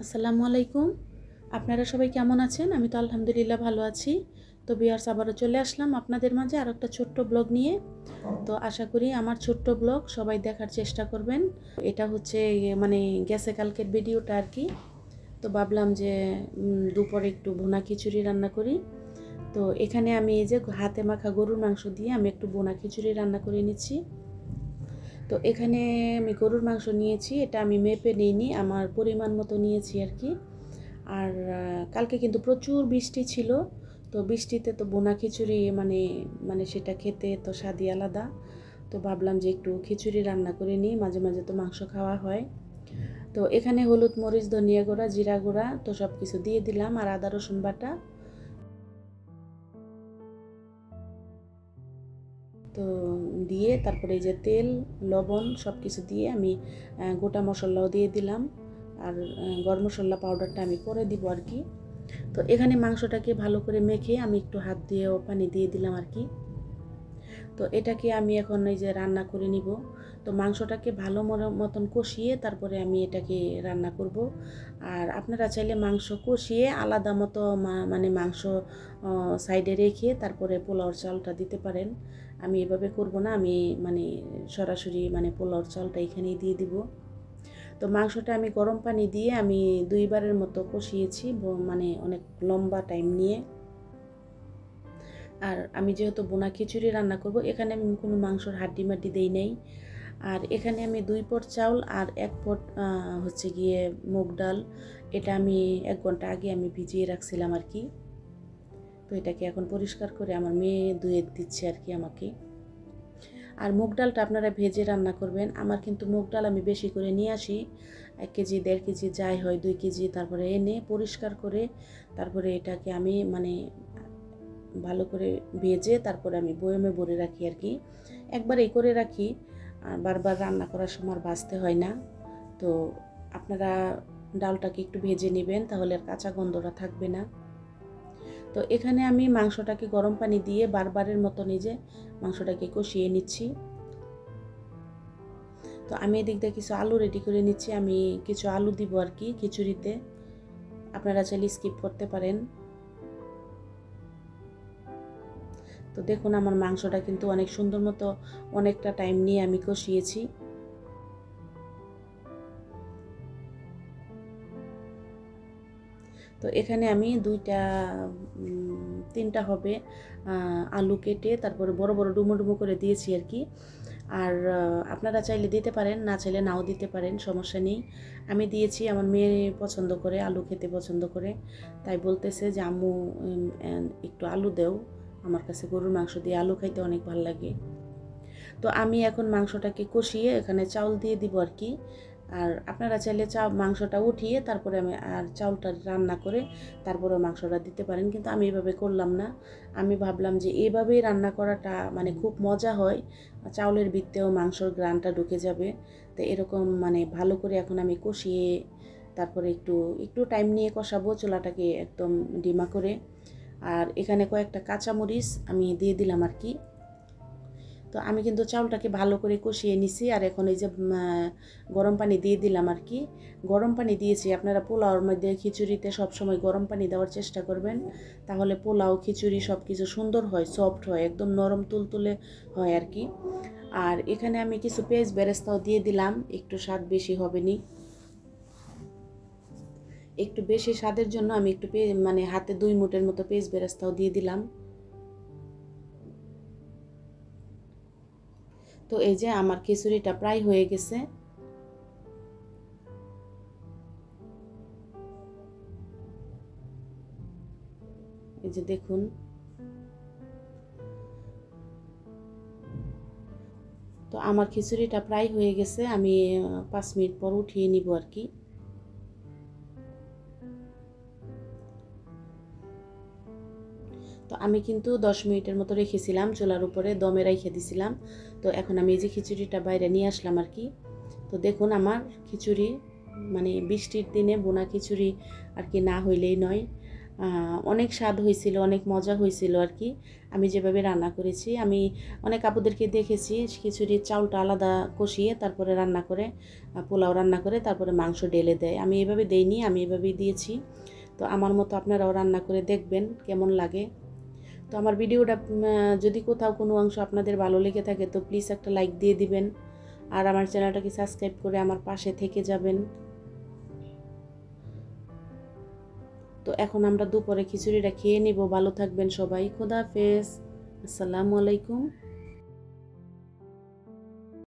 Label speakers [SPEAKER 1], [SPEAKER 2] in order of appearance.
[SPEAKER 1] আসসালামু আলাইকুম। আপনারা সবাই কেমন আছেন? আমি তো আলহামদুলিল্লাহ ভালো আছি। তো ভিউয়ার্স, আবারও চলে আসলাম আপনাদের মাঝে আরেকটা ছোট্ট ব্লগ নিয়ে। তো আশা করি আমার ছোট্ট ব্লগ সবাই দেখার চেষ্টা করবেন। এটা হচ্ছে মানে গেছে কালকের ভিডিওটা আর কি। তো ভাবলাম যে দুপুরে একটু ভুনা খিচুড়ি রান্না করি। তো এখানে আমি এই যে হাতে মাখা গরুর মাংস দিয়ে আমি একটু ভুনা খিচুড়ি রান্না করে নিচ্ছি। তো এখানে আমি গরুর মাংস নিয়েছি, এটা আমি মেপে নিইনি, আমার পরিমাণ মতো নিয়েছি আর কি। আর কালকে কিন্তু প্রচুর বৃষ্টি ছিল। তো বৃষ্টিতে তো বোনা খিচুড়ি মানে মানে সেটা খেতে তো স্বাদই আলাদা। তো ভাবলাম যে একটু খিচুড়ি রান্না করে নিই, মাঝে মাঝে তো মাংস খাওয়া হয়। তো এখানে হলুদ মরিচ ধনিয়া গুঁড়া জিরা গুঁড়া তো সব কিছু দিয়ে দিলাম, আর আদা রসুন বাটা। তো দিয়ে তারপরে এই যে তেল লবণ সব কিছু দিয়ে আমি গোটা মশলাও দিয়ে দিলাম। আর গরম মশলা পাউডারটা আমি পরে দিব আর কি। তো এখানে মাংসটাকে ভালো করে মেখে আমি একটু হাত দিয়েও পানি দিয়ে দিলাম আর কি। তো এটাকে আমি এখন এই যে রান্না করে নিব। তো মাংসটাকে ভালো মতন কষিয়ে তারপরে আমি এটাকে রান্না করব। আর আপনারা চাইলে মাংস কষিয়ে আলাদা মতো মানে মাংস সাইডে রেখে তারপরে পোলাওর চালটা দিতে পারেন। আমি এভাবে করব না, আমি মানে সরাসরি মানে পোলাওর চালটা এখানেই দিয়ে দিব। তো মাংসটা আমি গরম পানি দিয়ে আমি দুইবারের মতো কষিয়েছি, মানে অনেক লম্বা টাইম নিয়ে। আর আমি যেহেতু বোনা খিচুড়ি রান্না করব, এখানে আমি কোনো মাংসর হাড্ডি মাড্ডি দেই নাই। আর এখানে আমি 2 পট চাউল আর 1 পট হচ্ছে গিয়ে মুগ ডাল, এটা আমি 1 ঘন্টা আগে আমি ভিজিয়ে রাখছিলাম আর কি। তো এটাকে এখন পরিষ্কার করে আমার মেয়ে ধুয়ে দিচ্ছে আর কি আমাকে। আর মুগ ডালটা আপনারা ভেজে রান্না করবেন। আমার কিন্তু মুগ ডাল আমি বেশি করে নিয়ে আসি, 1 কেজি 1.5 কেজি যাই হয় 2 কেজি, তারপরে এনে পরিষ্কার করে তারপরে এটাকে আমি মানে ভালো করে ভেজে তারপরে আমি বয়মে ভরে রাখি আর কি। একবার এই করে রাখি, আর বারবার রান্না করার সময় ভাজতে হয় না। তো আপনারা ডালটাকে একটু ভেজে নেবেন, তাহলে আর কাঁচা গন্ধটা থাকবে না। তো এখানে আমি মাংসটাকে গরম পানি দিয়ে বারবারের মতো নিজে মাংসটাকে কষিয়ে নিচ্ছি। তো আমি এদিক দিয়ে কিছু আলু রেডি করে নিচ্ছি, আমি কিছু আলু দিব আর কি খিচুড়িতে, আপনারা চাইলে স্কিপ করতে পারেন। তো দেখুন আমার মাংসটা কিন্তু অনেক সুন্দর মতো অনেকটা টাইম নিয়ে আমি কষিয়েছি। তো এখানে আমি 3টা হবে আলু কেটে তারপরে বড় বড় ডুমো ডুমো করে দিয়েছি আর কি। আর আপনারা চাইলে দিতে পারেন, না চাইলে নাও দিতে পারেন, সমস্যা নেই। আমি দিয়েছি, আমার মেয়ে পছন্দ করে, আলু খেতে পছন্দ করে, তাই বলতেছে যে আম্মু একটু আলু দেও, আমার কাছে গরুর মাংস দিয়ে আলু খাইতে অনেক ভালো লাগে। তো আমি এখন মাংসটাকে কষিয়ে এখানে চাউল দিয়ে দিব আর কি। আর আপনারা চাইলে মাংসটা উঠিয়ে তারপরে আমি আর চাউলটা রান্না করে তারপরে মাংসটা দিতে পারেন, কিন্তু আমি এভাবে করলাম না। আমি ভাবলাম যে এভাবেই রান্না করাটা মানে খুব মজা হয়, চাউলের ভিতরেও মাংসর গ্রানটা ঢুকে যাবে। তো এরকম মানে ভালো করে এখন আমি কষিয়ে তারপরে একটু একটু টাইম নিয়ে কষাবো, চুলাটাকে একদম ডিমা করে। আর এখানে কয়েকটা কাঁচামরিচ আমি দিয়ে দিলাম আর কি। তো আমি কিন্তু চাউলটাকে ভালো করে কষিয়ে নিছি, আর এখন এই যে গরম পানি দিয়ে দিলাম আর কি। গরম পানি দিয়েছি, আপনারা পোলাওর মধ্যে খিচুড়িতে সবসময় গরম পানি দেওয়ার চেষ্টা করবেন, তাহলে পোলাও খিচুড়ি সব কিছু সুন্দর হয়, সফট হয়, একদম নরম তুলতুলে হয় আর কি। আর এখানে আমি কিছু পেঁয়াজ বেরেস্তাও দিয়ে দিলাম, একটু স্বাদ বেশি হবে নি, একটু বেশি স্বাদের জন্য আমি একটু মানে হাতে 2 মুঠের মতো পেঁয়াজ বেরেস্তাও দিয়ে দিলাম। তো এই যে আমার খিচুড়িটা প্রায় হয়ে গেছে। এই যে দেখুন, তো আমার খিচুড়িটা প্রায় হয়ে গেছে, আমি 5 মিনিট পর উঠিয়ে নিব আর কি। তো আমি কিন্তু 10 মিনিটের মতো রেখেছিলাম, চুলার উপরে দমে রেখে দিছিলাম। তো এখন আমি এই যে খিচুড়িটা বাইরে নিয়ে আসলাম আর কি। তো দেখুন আমার খিচুড়ি মানে বৃষ্টির দিনে বোনা খিচুড়ি আর কি না হইলেই নয়। অনেক স্বাদ হয়েছিল, অনেক মজা হয়েছিল আর কি। আমি যেভাবে রান্না করেছি, আমি অনেক আপুদেরকে দেখেছি খিচুড়ির চাউলটা আলাদা কষিয়ে তারপরে রান্না করে, পোলাও রান্না করে তারপরে মাংস ঢেলে দেয়। আমি এভাবে দেইনি, আমি এভাবেই দিয়েছি। তো আমার মতো আপনারাও রান্না করে দেখবেন কেমন লাগে। তো আমার ভিডিওটা যদি কোথাও কোনো অংশ আপনাদের ভালো লেগে থাকে তো প্লিজ একটা লাইক দিয়ে দিবেন, আর আমার চ্যানেলটাকে সাবস্ক্রাইব করে আমার পাশে থেকে যাবেন। তো এখন আমরা দুপুরে খিচুড়িটা খেয়ে নিব। ভালো থাকবেন সবাই। খোদা হাফেজ। আসসালামু আলাইকুম।